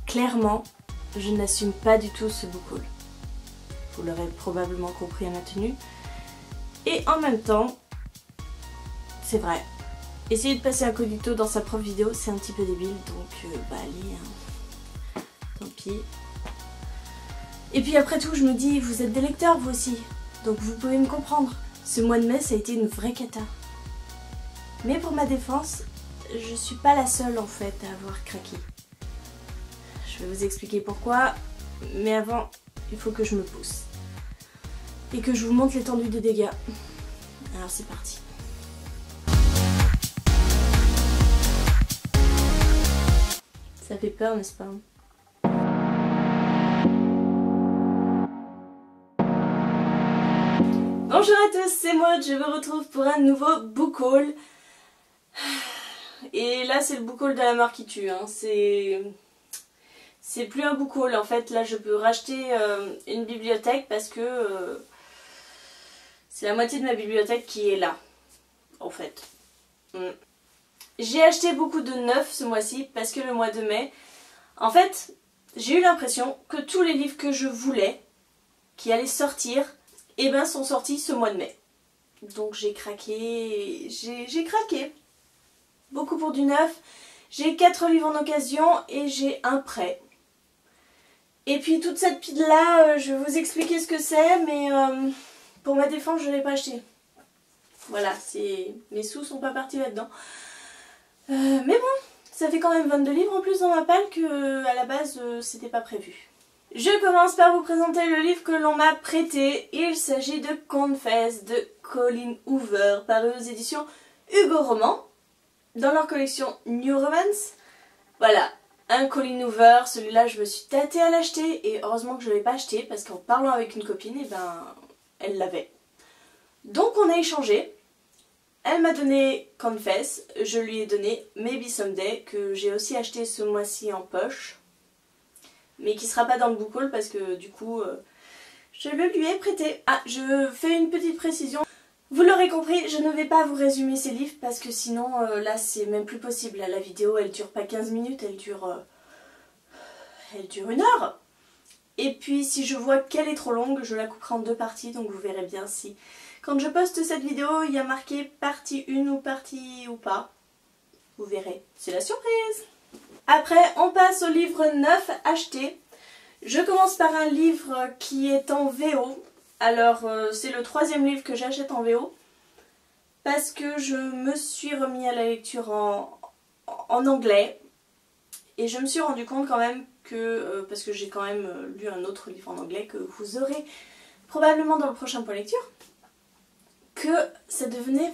Clairement, je n'assume pas du tout ce book haul. Vous l'aurez probablement compris à ma tenue. Et en même temps, c'est vrai. Essayer de passer incognito dans sa propre vidéo, c'est un petit peu débile, donc bah allez, hein. Tant pis. Et puis après tout, je me dis, vous êtes des lecteurs vous aussi, donc vous pouvez me comprendre. Ce mois de mai, ça a été une vraie cata. Mais pour ma défense, je suis pas la seule en fait à avoir craqué. Je vais vous expliquer pourquoi, mais avant, il faut que je me pousse. Et que je vous montre l'étendue des dégâts. Alors c'est parti. Ça fait peur, n'est-ce pas? Bonjour à tous, c'est Maud, je vous retrouve pour un nouveau book haul. Et là c'est le book haul de la mort qui tue, hein. C'est plus un book haul, en fait là je peux racheter une bibliothèque parce que c'est la moitié de ma bibliothèque qui est là, en fait. J'ai acheté beaucoup de neufs ce mois-ci parce que le mois de mai, en fait, j'ai eu l'impression que tous les livres que je voulais, qui allaient sortir, eh ben sont sortis ce mois de mai. Donc j'ai craqué, j'ai craqué. Beaucoup pour du neuf. J'ai 4 livres en occasion et j'ai un prêt. Et puis toute cette pile là, je vais vous expliquer ce que c'est, mais pour ma défense je ne l'ai pas acheté. Voilà, mes sous sont pas partis là-dedans. Mais bon, ça fait quand même 22 livres en plus dans ma palle que à la base c'était pas prévu. Je commence par vous présenter le livre que l'on m'a prêté. Il s'agit de Confess de Colleen Hoover, paru aux éditions Hugo Roman, dans leur collection New Romance. Voilà, un Colleen Hoover, celui-là je me suis tâtée à l'acheter et heureusement que je ne l'ai pas acheté parce qu'en parlant avec une copine, eh ben, elle l'avait. Donc on a échangé. Elle m'a donné Confess, je lui ai donné Maybe Someday, que j'ai aussi acheté ce mois-ci en poche, mais qui sera pas dans le book haul parce que du coup, je le lui ai prêté. Ah, je fais une petite précision. Vous l'aurez compris, je ne vais pas vous résumer ces livres parce que sinon, là, c'est même plus possible. Là, la vidéo, elle dure pas 15 minutes, elle dure 1 heure. Et puis, si je vois qu'elle est trop longue, je la couperai en 2 parties, donc vous verrez bien si... Quand je poste cette vidéo, il y a marqué partie 1 ou partie ou pas. Vous verrez, c'est la surprise. Après, on passe au livre 9 acheté. Je commence par un livre qui est en VO. Alors, c'est le 3e livre que j'achète en VO. Parce que je me suis remis à la lecture en anglais. Et je me suis rendu compte quand même que, parce que j'ai quand même lu un autre livre en anglais que vous aurez probablement dans le prochain point lecture, que ça devenait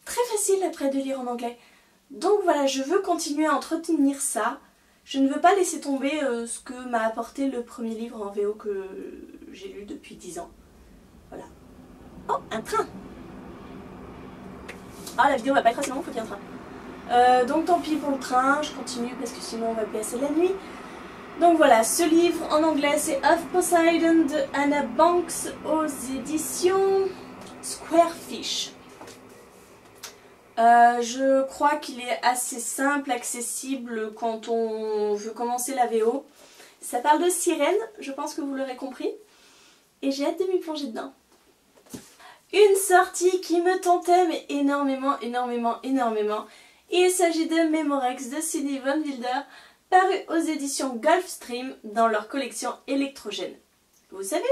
très facile après de lire en anglais. Donc voilà, je veux continuer à entretenir ça. Je ne veux pas laisser tomber ce que m'a apporté le premier livre en VO que j'ai lu depuis 10 ans. Voilà. Oh, un train! Ah, la vidéo va pas être assez longue, faut qu'il y ait un train. Donc tant pis pour le train, je continue parce que sinon on va passer la nuit. Donc voilà, ce livre en anglais c'est Of Poseidon de Anna Banks aux éditions Squarefish. Je crois qu'il est assez simple, accessible quand on veut commencer la VO. Ça parle de sirène, je pense que vous l'aurez compris. Et j'ai hâte de m'y plonger dedans. Une sortie qui me tentait mais énormément. Il s'agit de Memorex de Sydney Von Wilder, paru aux éditions Gulfstream dans leur collection électrogène. Vous savez,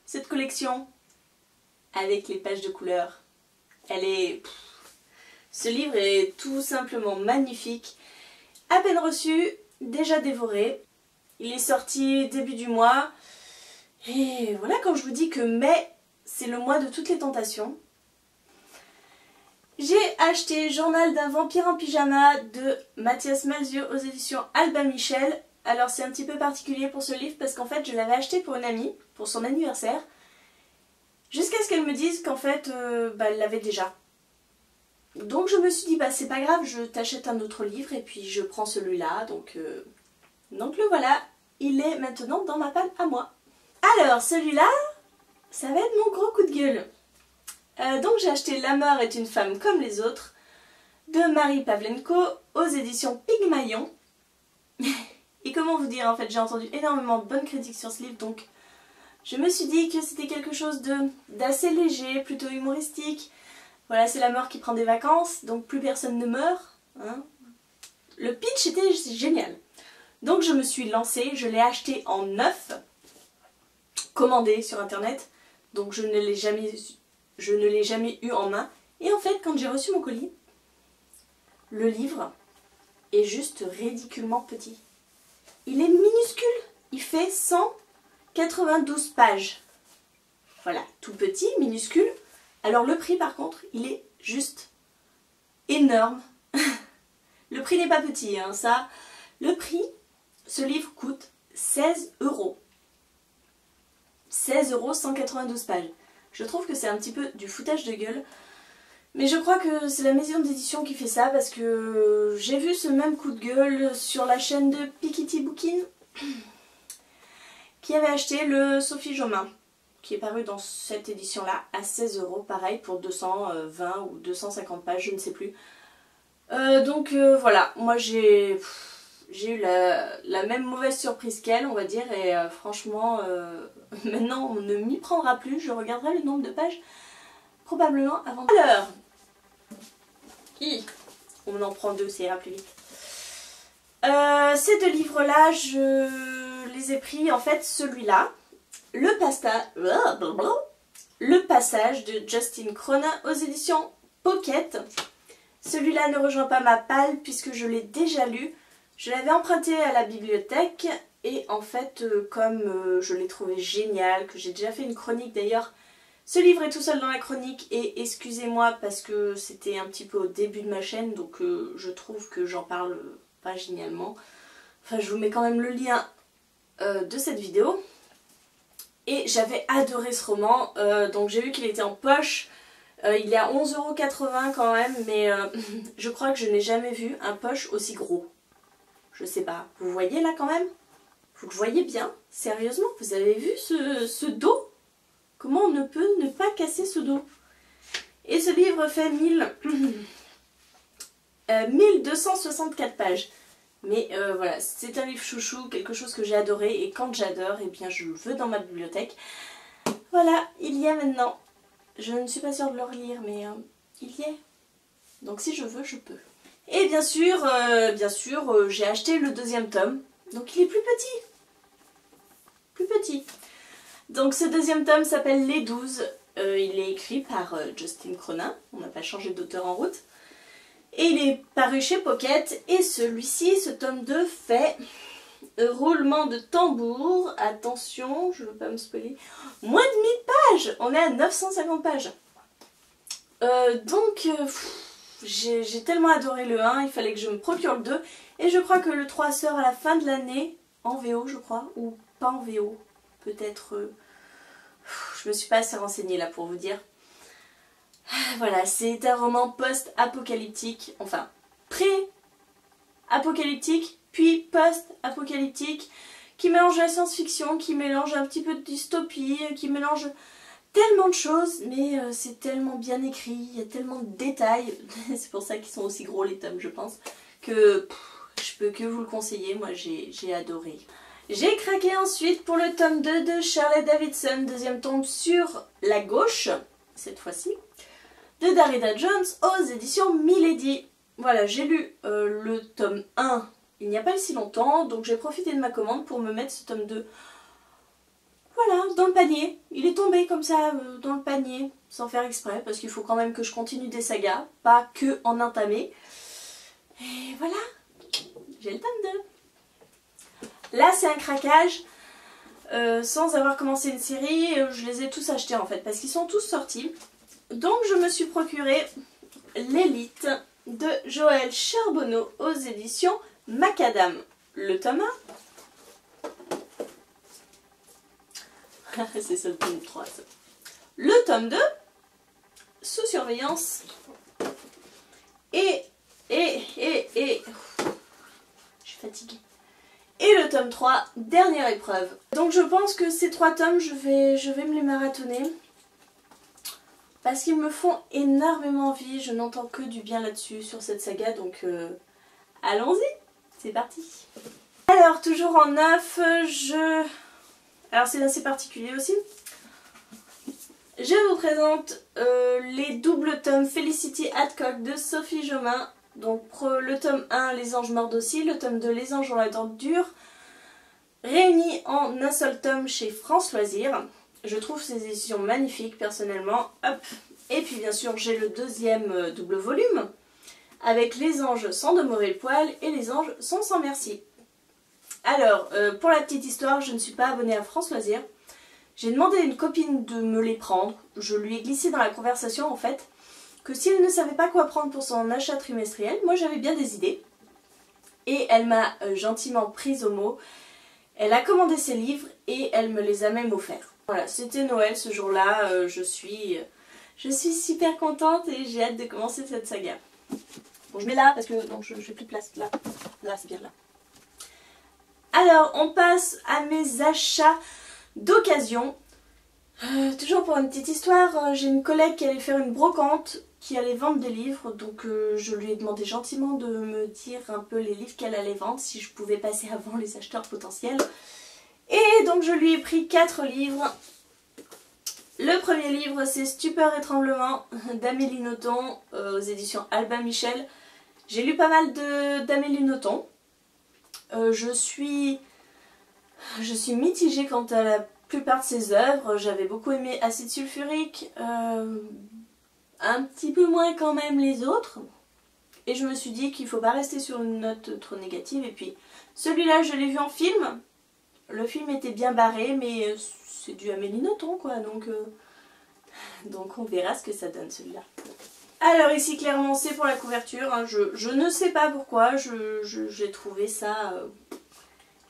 cette collection avec les pages de couleur, elle est... Ce livre est tout simplement magnifique, à peine reçu, déjà dévoré. Il est sorti début du mois. Et voilà, quand je vous dis que mai, c'est le mois de toutes les tentations. J'ai acheté Journal d'un vampire en pyjama de Mathias Malzieu aux éditions Albin Michel. Alors c'est un petit peu particulier pour ce livre parce qu'en fait je l'avais acheté pour une amie, pour son anniversaire. Jusqu'à ce qu'elle me dise qu'en fait, elle l'avait déjà. Donc je me suis dit, bah c'est pas grave, je t'achète un autre livre et puis je prends celui-là. Donc le voilà, il est maintenant dans ma palle à moi. Alors celui-là, ça va être mon gros coup de gueule. Donc j'ai acheté La mort est une femme comme les autres de Marie Pavlenko aux éditions Pygmalion. Et comme comment vous dire, en fait j'ai entendu énormément de bonnes critiques sur ce livre, donc je me suis dit que c'était quelque chose d'assez léger, plutôt humoristique. Voilà, c'est la mort qui prend des vacances, donc plus personne ne meurt. Hein. Le pitch était génial. Donc je me suis lancée, je l'ai acheté en neuf, commandé sur internet, donc je ne l'ai jamais eu en main. Et en fait, quand j'ai reçu mon colis, le livre est juste ridiculement petit. Il est minuscule, il fait 192 pages. Voilà, tout petit, minuscule. Alors le prix par contre, il est juste énorme. Le prix n'est pas petit, hein, ça. Le prix, ce livre coûte 16 €. 16 €, 192 pages. Je trouve que c'est un petit peu du foutage de gueule. Mais je crois que c'est la maison d'édition qui fait ça parce que j'ai vu ce même coup de gueule sur la chaîne de Piketty Bookin qui avait acheté le Sophie Jomain qui est paru dans cette édition-là à 16 €, pareil pour 220 ou 250 pages, je ne sais plus. Donc voilà, moi j'ai eu la même mauvaise surprise qu'elle, on va dire, et franchement, maintenant on ne m'y prendra plus, je regarderai le nombre de pages probablement avant. Alors, on en prend deux, ça ira plus vite. Ces deux livres-là, je les ai pris, en fait, celui-là, le passage de Justin Cronin aux éditions Pocket. Celui-là ne rejoint pas ma palle puisque je l'ai déjà lu. Je l'avais emprunté à la bibliothèque et en fait, comme je l'ai trouvé génial, que j'ai déjà fait une chronique d'ailleurs, ce livre est tout seul dans la chronique et excusez-moi parce que c'était un petit peu au début de ma chaîne, donc je trouve que j'en parle pas génialement. Enfin, je vous mets quand même le lien de cette vidéo. Et j'avais adoré ce roman, donc j'ai vu qu'il était en poche. Il est à 11,80 € quand même, mais je crois que je n'ai jamais vu un poche aussi gros. Je sais pas, vous voyez là quand même? Vous le voyez bien? Sérieusement, vous avez vu ce dos? Comment on ne peut ne pas casser ce dos? Et ce livre fait 1264 pages. Mais voilà, c'est un livre chouchou, quelque chose que j'ai adoré, et quand j'adore, eh bien je le veux dans ma bibliothèque. Voilà, il y a maintenant. Je ne suis pas sûre de le relire, mais il y est. Donc si je veux, je peux. Et bien sûr, j'ai acheté le deuxième tome. Donc il est plus petit. Plus petit. Donc ce deuxième tome s'appelle Les 12. Il est écrit par Justin Cronin. On n'a pas changé d'auteur en route. Et il est paru chez Pocket. Et celui-ci, ce tome 2, fait roulement de tambour. Attention, je ne veux pas me spoiler. Moins de 1000 pages. On est à 950 pages. J'ai tellement adoré le 1, il fallait que je me procure le 2. Et je crois que le 3 sort à la fin de l'année, en VO je crois, ou pas en VO. Peut-être... je me suis pas assez renseignée là pour vous dire. Voilà, c'est un roman post-apocalyptique, enfin pré-apocalyptique, puis post-apocalyptique, qui mélange la science-fiction, qui mélange un petit peu de dystopie, qui mélange tellement de choses, mais c'est tellement bien écrit, il y a tellement de détails, c'est pour ça qu'ils sont aussi gros les tomes je pense, que je peux que vous le conseiller, moi j'ai adoré. J'ai craqué ensuite pour le tome 2 de Shirley Davidson, deuxième tome sur la gauche, cette fois-ci, de Darida Jones aux éditions Milady. Voilà, j'ai lu le tome 1 il n'y a pas si longtemps, donc j'ai profité de ma commande pour me mettre ce tome 2. Voilà, dans le panier. Il est tombé comme ça dans le panier, sans faire exprès, parce qu'il faut quand même que je continue des sagas, pas que en entamer. Et voilà, j'ai le tome 2. Là, c'est un craquage. Sans avoir commencé une série, je les ai tous achetés en fait, parce qu'ils sont tous sortis. Donc je me suis procuré l'élite de Joël Charbonneau aux éditions Macadam. Le tome 1. C'est ça le tome 3 ça. Le tome 2, sous surveillance. Et je suis fatiguée. Et le tome 3, dernière épreuve. Donc je pense que ces 3 tomes, je vais me les marathonner. Parce qu'ils me font énormément envie. Je n'entends que du bien là-dessus, sur cette saga. Donc allons-y, c'est parti. Alors, toujours en neuf, alors c'est assez particulier aussi. Je vous présente les doubles tomes Felicity Hadcock de Sophie Jomain. Donc le tome 1, Les anges mordent aussi, le tome 2, Les anges ont la dent dure, réunis en un seul tome chez France Loisirs. Je trouve ces éditions magnifiques personnellement. Hop. Et puis bien sûr j'ai le deuxième double volume avec Les anges sans de mauvais poils et Les anges sont sans merci. Alors, pour la petite histoire, je ne suis pas abonnée à France Loisirs. J'ai demandé à une copine de me les prendre. Je lui ai glissé dans la conversation en fait que si elle ne savait pas quoi prendre pour son achat trimestriel, moi j'avais bien des idées. Et elle m'a gentiment prise au mot. Elle a commandé ses livres et elle me les a même offerts. Voilà, c'était Noël ce jour-là. Je suis super contente et j'ai hâte de commencer cette saga. Bon, je mets là parce que donc je n'ai plus de place. Là, c'est bien là. Alors, on passe à mes achats d'occasion. Toujours pour une petite histoire, j'ai une collègue qui allait faire une brocante, qui allait vendre des livres, donc je lui ai demandé gentiment de me dire un peu les livres qu'elle allait vendre, si je pouvais passer avant les acheteurs potentiels. Et donc je lui ai pris 4 livres. Le premier livre c'est Stupeur et tremblement d'Amélie Nothomb aux éditions Albin Michel. J'ai lu pas mal d'Amélie Nothomb. Je suis mitigée quant à la plupart de ses œuvres. J'avais beaucoup aimé Acide sulfurique, un petit peu moins quand même les autres. Et je me suis dit qu'il ne faut pas rester sur une note trop négative. Et puis celui-là je l'ai vu en film. Le film était bien barré mais c'est du Amélie Nothomb quoi. Donc on verra ce que ça donne celui-là. Alors ici clairement c'est pour la couverture, hein. Je ne sais pas pourquoi, j'ai trouvé ça...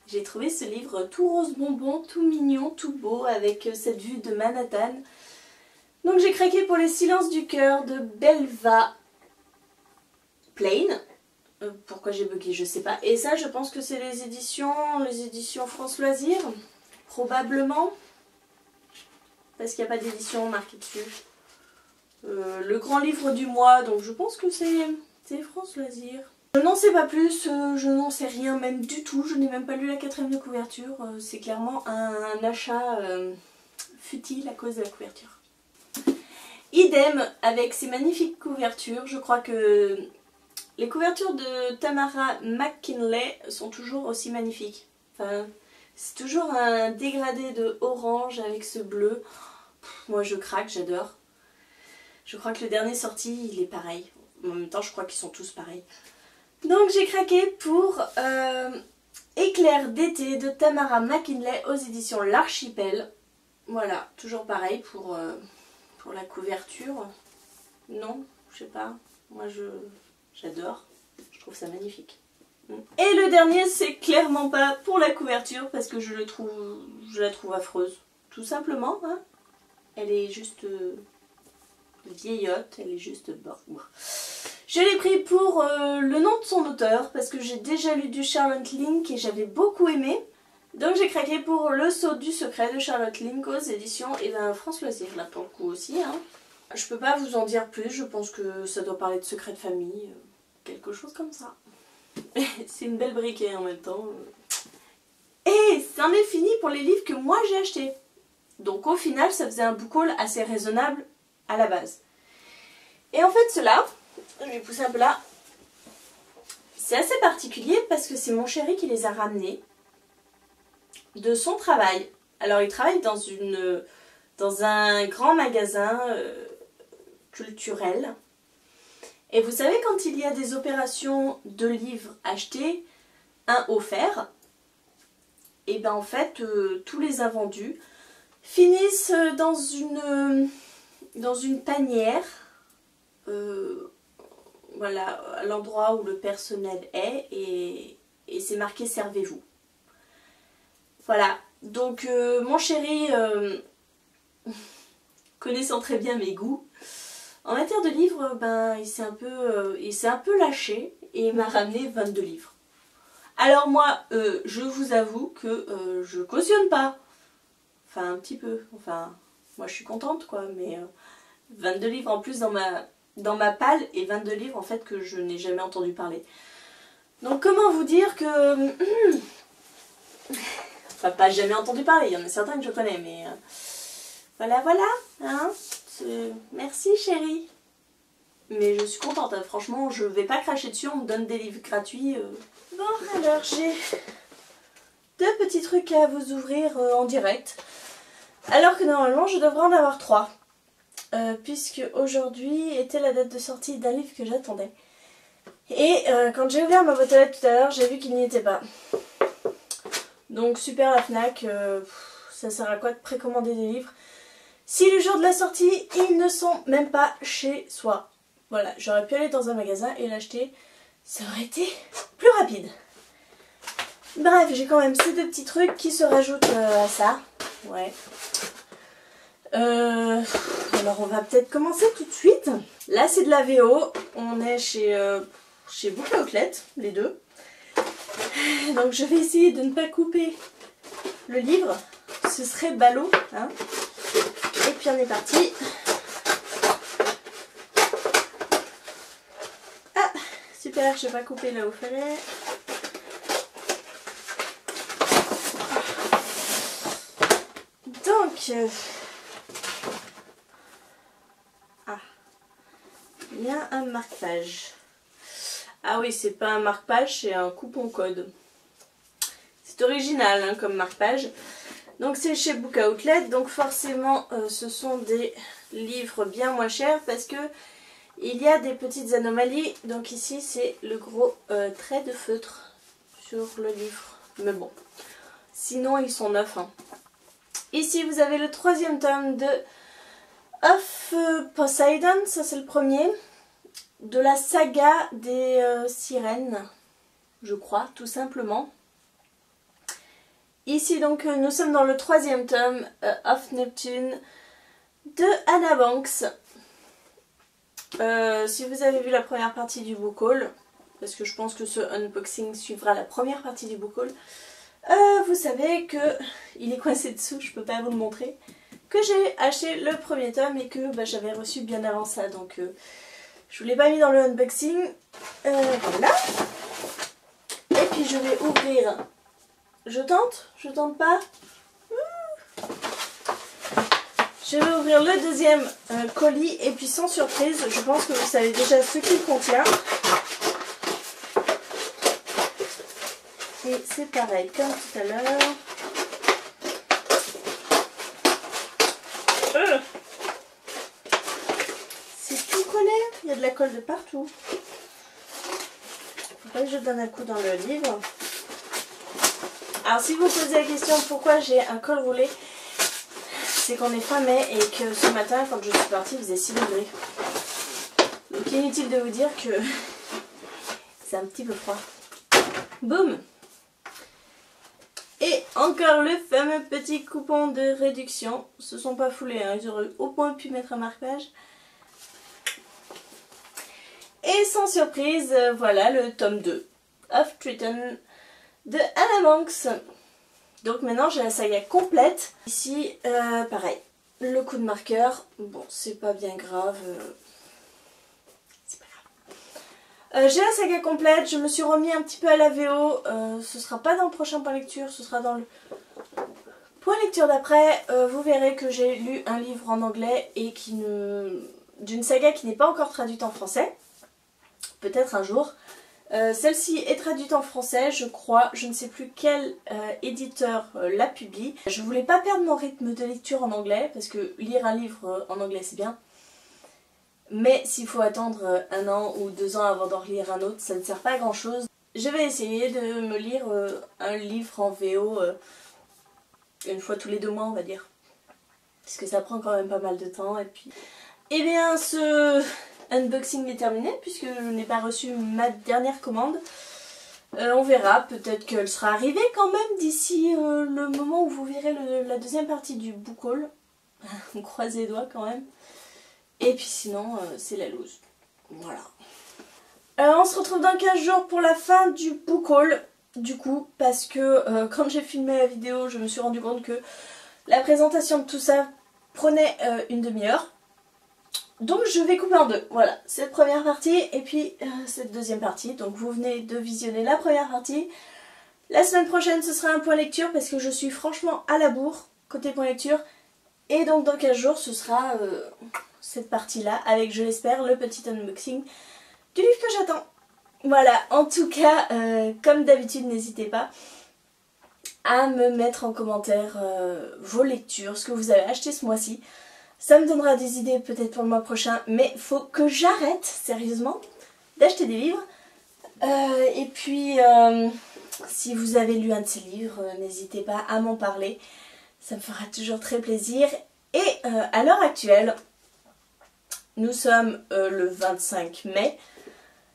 J'ai trouvé ce livre tout rose bonbon, tout mignon, tout beau, avec cette vue de Manhattan. Donc j'ai craqué pour Les silences du cœur de Belva Plain. Pourquoi j'ai bugué, je sais pas. Et ça je pense que c'est les éditions France Loisirs, probablement. Parce qu'il n'y a pas d'édition marquée dessus. Le grand livre du mois, donc je pense que c'est France Loisirs. Je n'en sais pas plus, je n'en sais rien même du tout, je n'ai même pas lu la 4e de couverture, c'est clairement un achat futile à cause de la couverture. Idem avec ces magnifiques couvertures, je crois que les couvertures de Tamara McKinley sont toujours aussi magnifiques. Enfin, c'est toujours un dégradé de orange avec ce bleu. Moi je craque, j'adore. Je crois que le dernier sorti il est pareil, en même temps je crois qu'ils sont tous pareils. Donc j'ai craqué pour Éclair d'été de Tamara McKinley aux éditions L'Archipel. Voilà, toujours pareil pour la couverture. Non, je sais pas. Moi j'adore. Je trouve ça magnifique. Et le dernier c'est clairement pas pour la couverture parce que je la trouve affreuse. Tout simplement. Hein. Elle est juste vieillotte, elle est juste borgne. Je l'ai pris pour le nom de son auteur parce que j'ai déjà lu du Charlotte Link et j'avais beaucoup aimé. Donc j'ai craqué pour Le Sceau du secret de Charlotte Link aux éditions France Loisirs, là pour le coup aussi. Hein. Je peux pas vous en dire plus, je pense que ça doit parler de secret de famille, quelque chose comme ça. C'est une belle briquet en même temps. Et c'en est fini pour les livres que moi j'ai achetés. Donc au final ça faisait un book haul assez raisonnable à la base. Et en fait cela... Je vais pousser un peu là. C'est assez particulier parce que c'est mon chéri qui les a ramenés de son travail. Alors il travaille dans un grand magasin culturel. Et vous savez quand il y a des opérations de livres achetés, un offert, et bien en fait tous les invendus finissent dans une panière. Voilà, à l'endroit où le personnel est et c'est marqué servez-vous. Voilà, donc mon chéri, connaissant très bien mes goûts, en matière de livres, ben, il s'est un peu lâché et il m'a ramené 22 livres. Alors moi, je vous avoue que je cautionne pas. Enfin, un petit peu. Enfin, moi je suis contente quoi, mais 22 livres en plus dans ma palle et 22 livres en fait que je n'ai jamais entendu parler. Donc comment vous dire que Enfin, pas jamais entendu parler, il y en a certains que je connais, mais voilà, voilà, hein. Merci chérie. Mais je suis contente, hein. Franchement, je vais pas cracher dessus, on me donne des livres gratuits. Bon, alors j'ai 2 petits trucs à vous ouvrir en direct. Alors que normalement, je devrais en avoir 3. Puisque aujourd'hui était la date de sortie d'un livre que j'attendais. Et quand j'ai ouvert ma boîte aux lettres tout à l'heure, j'ai vu qu'il n'y était pas. Donc super la Fnac, ça sert à quoi de précommander des livres si le jour de la sortie, ils ne sont même pas chez soi. Voilà, j'aurais pu aller dans un magasin et l'acheter, ça aurait été plus rapide. Bref, j'ai quand même ces 2 petits trucs qui se rajoutent à ça. Ouais. Alors on va peut-être commencer tout de suite. Là c'est de la VO, on est chez Book Outlet, les 2. Donc je vais essayer de ne pas couper le livre, ce serait ballot, hein. Et puis on est parti. Ah, super, je vais pas couper là où il fallait. Donc, il y a un marque-page. Ah oui, c'est pas un marque-page, c'est un coupon code. C'est original hein, comme marque-page. Donc c'est chez Book Outlet, donc forcément ce sont des livres bien moins chers parce que il y a des petites anomalies. Donc ici c'est le gros trait de feutre sur le livre. Mais bon, sinon ils sont neufs. Hein. Ici vous avez le 3e tome de Of Poseidon, ça c'est le premier. De la saga des sirènes, je crois, tout simplement. Ici donc nous sommes dans le 3e tome of Neptune de Anna Banks. Si vous avez vu la première partie du book haul, parce que je pense que ce unboxing suivra la première partie du book haul, vous savez que il est coincé dessous, je peux pas vous le montrer, que j'ai acheté le 1er tome et que j'avais reçu bien avant ça, donc je vous l'ai pas mis dans le unboxing. Voilà. Et puis je vais ouvrir. Je tente pas. Je vais ouvrir le 2e colis et puis sans surprise, je pense que vous savez déjà ce qu'il contient. Et c'est pareil comme tout à l'heure. C'est tout collé, il y a de la colle de partout. Faut pas que je donne un coup dans le livre. Alors si vous posez la question pourquoi j'ai un col roulé, c'est qu'on est fin mai et que ce matin quand je suis partie il faisait 6 degrés. Donc inutile de vous dire que c'est un petit peu froid. Boum! Et encore le fameux petit coupon de réduction. Ils se sont pas foulés, hein. Ils auraient au moins pu mettre un marque-page. Et sans surprise, voilà le tome 2 of Triton de Anna Banks. Donc maintenant j'ai la saga complète. Ici, pareil, le coup de marqueur. Bon, c'est pas bien grave. C'est pas grave. J'ai la saga complète. Je me suis remis un petit peu à la VO. Ce sera pas dans le prochain point lecture, ce sera dans le point lecture d'après. Vous verrez que j'ai lu un livre en anglais et d'une saga qui n'est pas encore traduite en français. Peut-être un jour. Celle-ci est traduite en français, je crois. Je ne sais plus quel éditeur la publie. Je voulais pas perdre mon rythme de lecture en anglais, parce que lire un livre en anglais c'est bien. Mais s'il faut attendre 1 an ou 2 ans avant d'en relire un autre, ça ne sert pas à grand chose. Je vais essayer de me lire un livre en VO 1 fois tous les 2 mois on va dire. Parce que ça prend quand même pas mal de temps. Et puis, eh bien ce unboxing est terminé puisque je n'ai pas reçu ma dernière commande. On verra, peut-être qu'elle sera arrivée quand même d'ici le moment où vous verrez la 2e partie du book haul. On croise les doigts quand même. Et puis sinon c'est la loose. Voilà. On se retrouve dans 15 jours pour la fin du book haul. Du coup, parce que quand j'ai filmé la vidéo, je me suis rendu compte que la présentation de tout ça prenait 1 demi-heure. Donc je vais couper en 2, voilà, cette première partie et puis cette 2e partie. Donc vous venez de visionner la première partie. La semaine prochaine ce sera un point lecture parce que je suis franchement à la bourre côté point lecture. Et donc dans 15 jours ce sera cette partie-là avec, je l'espère, le petit unboxing du livre que j'attends. Voilà, en tout cas, comme d'habitude, n'hésitez pas à me mettre en commentaire vos lectures, ce que vous avez acheté ce mois-ci. Ça me donnera des idées peut-être pour le mois prochain, mais faut que j'arrête, sérieusement, d'acheter des livres. Et puis, si vous avez lu un de ces livres, n'hésitez pas à m'en parler. Ça me fera toujours très plaisir. Et à l'heure actuelle, nous sommes le 25 mai.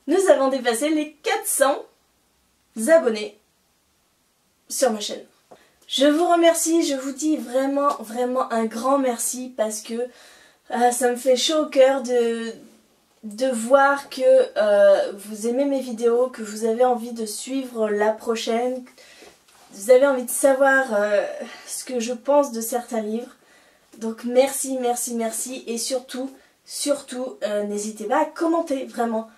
Nous avons dépassé les 400 abonnés sur ma chaîne. Je vous remercie, je vous dis vraiment, vraiment un grand merci parce que ça me fait chaud au cœur de voir que vous aimez mes vidéos, que vous avez envie de suivre la prochaine, vous avez envie de savoir ce que je pense de certains livres. Donc merci, merci, merci et surtout, n'hésitez pas à commenter, vraiment.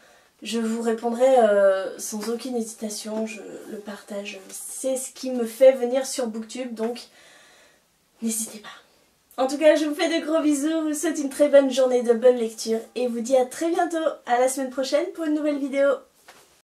Je vous répondrai sans aucune hésitation, je le partage. C'est ce qui me fait venir sur Booktube, donc n'hésitez pas. En tout cas, je vous fais de gros bisous, je vous souhaite une très bonne journée de bonne lecture et vous dis à très bientôt, à la semaine prochaine pour une nouvelle vidéo.